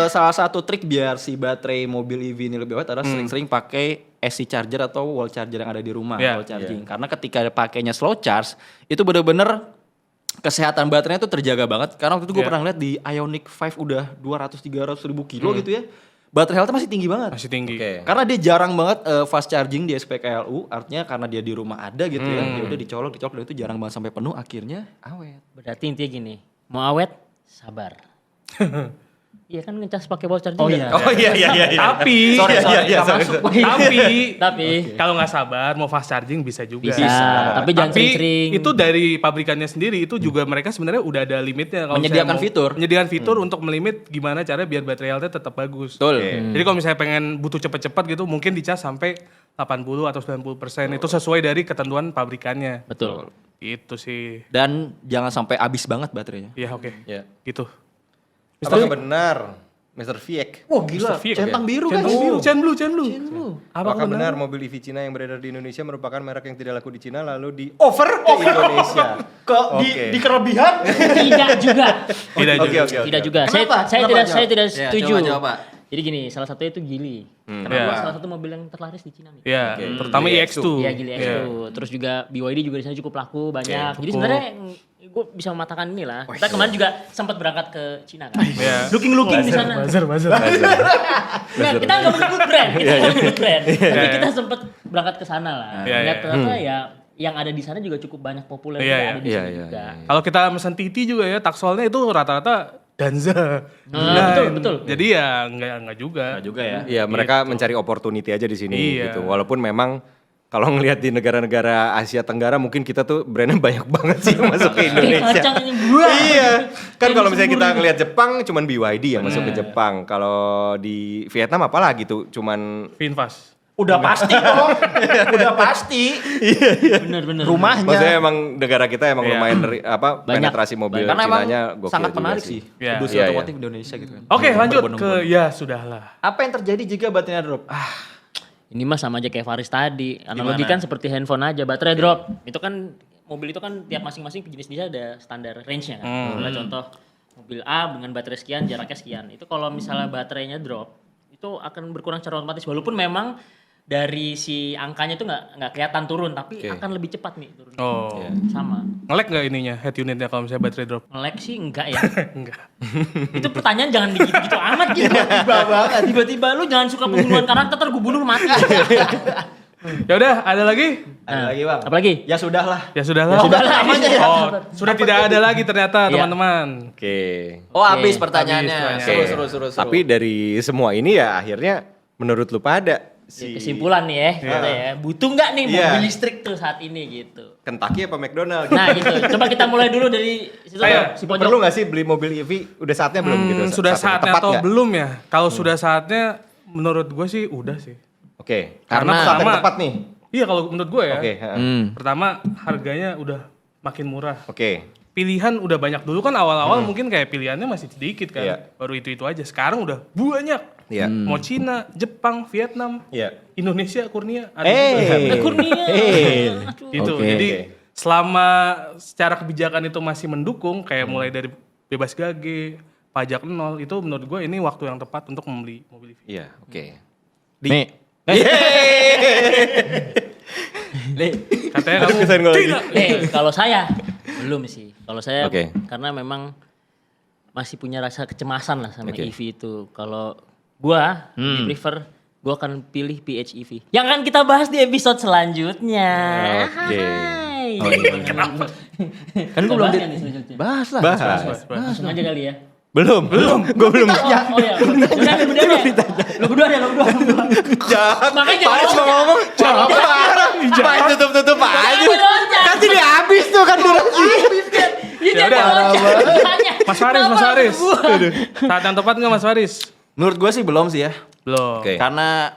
salah satu trik biar si baterai mobil EV ini lebih awet adalah sering-sering pakai AC charger atau wall charger yang ada di rumah, Yeah. wall charging. Karena ketika pakainya slow charge, itu bener-bener kesehatan baterainya tuh terjaga banget. Karena waktu itu gue Yeah. pernah lihat di Ioniq 5 udah 200-300 ribu kilo gitu ya. Baterai health masih tinggi banget. Masih tinggi. Oke. Karena dia jarang banget fast charging di SPKLU, artinya karena dia di rumah ada gitu ya. Ya udah dicolok dan itu jarang banget sampai penuh, akhirnya awet. Berarti intinya gini, mau awet, sabar. Iya kan ngecas pakai wall charging. Oh nggak? iya. Oh iya. Tapi Sorry, iya, nggak sorry, masuk. Tapi kalau nggak sabar mau fast charging bisa juga. bisa. Tapi jangan Tapi sering-sering. itu dari pabrikannya sendiri itu juga mereka sebenarnya udah ada limitnya. Kalau Menyediakan misalnya fitur. Menyediakan fitur untuk melimit gimana cara biar baterai health-nya tetap bagus. Betul. Jadi kalau misalnya pengen butuh cepet-cepet gitu mungkin dicas sampai 80 atau 90%. Itu sesuai dari ketentuan pabrikannya. Betul. Itu sih. Dan jangan sampai habis banget baterainya. Iya oke. Iya. Gitu. Apakah benar Mr. Viek? Wah gila, Mr. Fiek, centang biru kan. Chen Blue. Apakah benar mobil EV Cina yang beredar di Indonesia merupakan merek yang tidak laku di Cina lalu di over ke Indonesia? Di kelebihan? Tidak juga. Tidak Oke, juga. oke, oke. Tidak juga. Kenapa? Saya Kenapa, saya tidak Ya, setuju. coba. Jadi gini, salah satunya itu Geely. Karena Iya. gua salah satu mobil yang terlaris di Cina nih. Ya, terutama Geely iX2. Iya Geely X2. Terus juga BYD juga di sana cukup laku banyak. Jadi cukup. sebenarnya gue bisa mematahkan inilah. Kita kemarin juga sempat berangkat ke Cina kan. Iya. Looking di sana. Buzzer. Nah, kita nggak menyebut brand, kita nggak menyebut brand. Tapi Iya. kita sempat berangkat ke sana lah. Iya, Lihat iya. ternyata ya yang ada di sana juga cukup banyak populer Iya, yang iya. ada di Iya, sini iya, juga. Kalau kita pesan Titi juga ya, taksolnya itu rata-rata Danza. Betul. Jadi ya enggak juga. juga ya. Iya, mereka mencari opportunity aja di sini Iya. gitu. Walaupun memang kalau ngelihat di negara-negara Asia Tenggara mungkin kita tuh brandnya banyak banget sih yang masuk ke Indonesia. Kacang ini buah. Iya, kan kalau misalnya kita ngelihat Jepang cuman BYD yang masuk ke Jepang. Kalau di Vietnam apalagi tuh cuman Finfast. Udah pasti dong. Udah pasti. Bener. Rumahnya. maksudnya emang negara kita emang Iya. lumayan Banyak. penetrasi mobil Karena emang Cinanya gokil sangat juga menarik sih. Iya. Industri Iya, otomotif Indonesia gitu kan. Oke, lanjut ke Berbondong-bondong. ya sudahlah. Apa yang terjadi jika baterainya drop? Ini mah sama aja kayak Faris tadi. Analogi kan seperti handphone aja, baterai drop. Itu kan mobil itu kan tiap masing-masing jenis-jenisnya ada standar range-nya kan. Misalnya contoh mobil A dengan baterai sekian, jaraknya sekian. Itu kalau misalnya baterainya drop, itu akan berkurang secara otomatis walaupun memang dari si angkanya itu nggak kelihatan turun, tapi akan lebih cepat nih turun. Oh. Sama. Nge-lag nggak ininya head unitnya kalau misalnya baterai drop? Nge-lag sih enggak ya. Enggak. Itu pertanyaan jangan gitu-gitu amat gitu. Tiba banget. Tiba-tiba lu jangan suka pembunuhan karakter, ntar gue bunuh lu mati. Ya udah, ada lagi? Ada lagi bang? Apalagi? Ya sudah lah. Ya sudahlah. Namanya ya. Oh, sudah tidak ada lagi ternyata Iya. teman-teman. Oke. Oh habis Oke, pertanyaannya. habis Oke. Seru. Tapi dari semua ini ya akhirnya menurut lu pada Ya, kesimpulan nih ya, kita ya. Butuh nggak nih Iya. mobil listrik tuh saat ini gitu. Kentucky apa McDonald? Nah gitu, coba kita mulai dulu dari situ Kayak, si Perlu pojok. nggak sih beli mobil EV? Udah saatnya belum gitu? Sudah saatnya Tepat atau nggak? belum ya? Kalau sudah saatnya menurut gue sih udah sih. Oke. Karena- saat yang Pertama- tepat nih. Iya kalau menurut gue ya. Oke. Pertama harganya udah makin murah. Oke. Pilihan udah banyak, dulu kan awal-awal mungkin kayak pilihannya masih sedikit kan. Iya. Baru itu aja. Sekarang udah banyak. Iya. Mau Cina, Jepang, Vietnam, Iya. Indonesia, Kurnia ada Eh. juga. Ada Kurnia. Aduh. Gitu. Oke. Jadi Oke. selama secara kebijakan itu masih mendukung kayak mulai dari bebas gage, pajak nol, itu menurut gue ini waktu yang tepat untuk membeli mobil EV. Iya. Oke. Nih. Katanya Aduh, kamu kesan gue lagi. Kalau saya belum sih. Kalau saya Oke. karena memang masih punya rasa kecemasan lah sama Oke. EV itu. Kalau gua prefer gua akan pilih PHEV. Yang akan kita bahas di episode selanjutnya. Oke. Hai. Kan Kita gue belum bahas di... nggak nih selanjutnya? Bahas lah. Bahas. Langsung aja kali ya. Belum. Gue belum. Oh iya. Udah lu berdua deh. Lu berdua deh. Jahat. Makanya jangan Paris mau loncat. ngomong. Apa tutup aja. loncat. Kan jadi habis tuh kan durasi. Ya udah. udah. Mas Faris. Saat yang tepat nggak Mas Faris? Menurut gue sih belum sih ya. Belum. Oke. Karena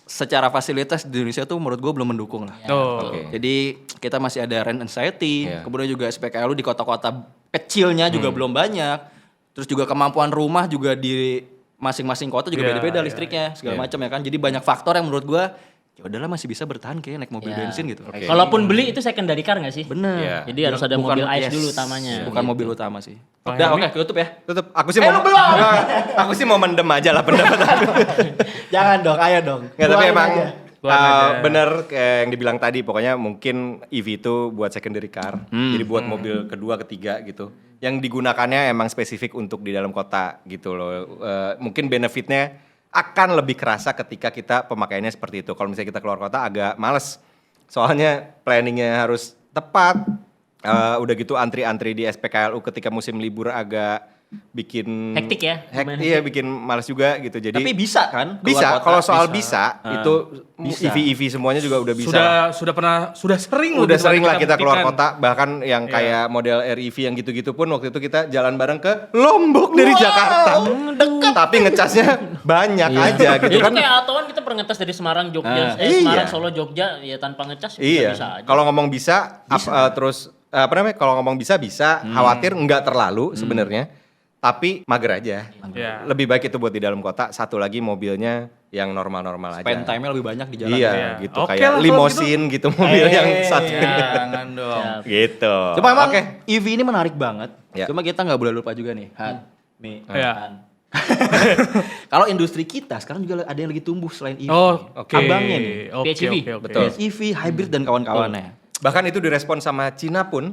secara fasilitas di Indonesia tuh menurut gue belum mendukung lah. Oh. Oke. Jadi kita masih ada rent anxiety, Iya. kemudian juga SPKLU di kota-kota kecilnya juga belum banyak. Terus juga kemampuan rumah juga di masing-masing kota juga Iya, beda-beda iya, listriknya segala iya. macam ya kan. Jadi banyak faktor yang menurut gua ya udahlah masih bisa bertahan kayak naik mobil Ya. bensin gitu. Oke. Kalaupun beli itu secondary car nggak sih? Bener. Iya. Jadi harus ada mobil ICE dulu utamanya. Bukan Gitu. mobil utama sih. Kalau Udah Helmi? oke, tutup ya. Tutup. Aku sih mau aku sih mau mendem aja lah pendapat aku. Jangan dong, ayo dong. Nggak, tapi emang Keluarin aja. bener kayak yang dibilang tadi, pokoknya mungkin EV itu buat secondary car, jadi buat mobil kedua, ketiga gitu. Yang digunakannya emang spesifik untuk di dalam kota gitu loh. Mungkin benefitnya akan lebih kerasa ketika kita pemakaiannya seperti itu. Kalau misalnya kita keluar kota agak males, soalnya planningnya harus tepat. Udah gitu antri-antri di SPKLU ketika musim libur agak bikin Hektik ya? Lumayan Iya, bikin males juga gitu. Jadi Tapi bisa kan? keluar bisa, kota? kalau soal bisa, itu Bisa. EV semuanya juga udah bisa. Sudah sering Udah loh sering lah kita keluar buktikan. kota, bahkan yang kayak model REV yang gitu-gitu pun waktu itu kita jalan bareng ke Lombok dari Jakarta. Dekat. Tapi ngecasnya banyak aja gitu Itu kan. kayak autoan kita pernah ngetes dari Semarang Jogja, iya. Semarang Solo Jogja ya tanpa ngecas ya Iya. bisa aja. Kalau ngomong bisa, terus apa namanya? Kalau ngomong bisa, khawatir enggak terlalu sebenarnya. Tapi mager aja. Iya. Lebih baik itu buat di dalam kota. Satu lagi mobilnya yang normal-normal aja. Spend time-nya lebih banyak di jalan. Iya, Iya. gitu Oke kayak lah kalau limosin gitu mobil yang satu. Jangan dong. Gitu. Cuma emang Oke. EV ini menarik banget. Ya. Cuma kita nggak boleh lupa juga nih, Han, Mi, Ya. Han. Kalau industri kita sekarang juga ada yang lagi tumbuh selain EV. Oh, oke. Abangnya nih. Oke, PHEV. oke, oke. Betul. EV, hybrid dan kawan-kawannya. Bahkan itu direspon sama Cina pun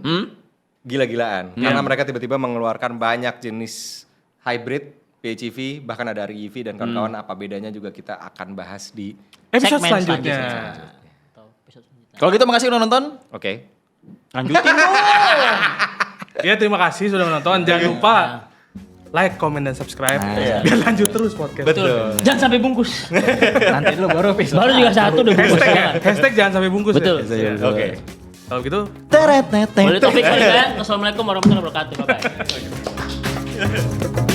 gila-gilaan. Karena mereka tiba-tiba mengeluarkan banyak jenis hybrid, PHEV, bahkan ada REV dan kawan-kawan. Apa bedanya juga kita akan bahas di... Episode Segmen selanjutnya. Atau episode selanjutnya. Kalau gitu makasih udah nonton. Oke. Lanjutin dong. Ya terima kasih sudah menonton. Jangan lupa like, comment, dan subscribe. Biar lanjut terus podcast. Betul. Jangan sampai bungkus. Nanti dulu baru episode. Baru juga satu udah bungkus. Hashtag, jangan. hashtag jangan sampai bungkus. Betul. Ya? Oke. Kalau gitu Teret, net, net. Boleh topik kali ya. Assalamualaikum warahmatullahi wabarakatuh. Bye bye.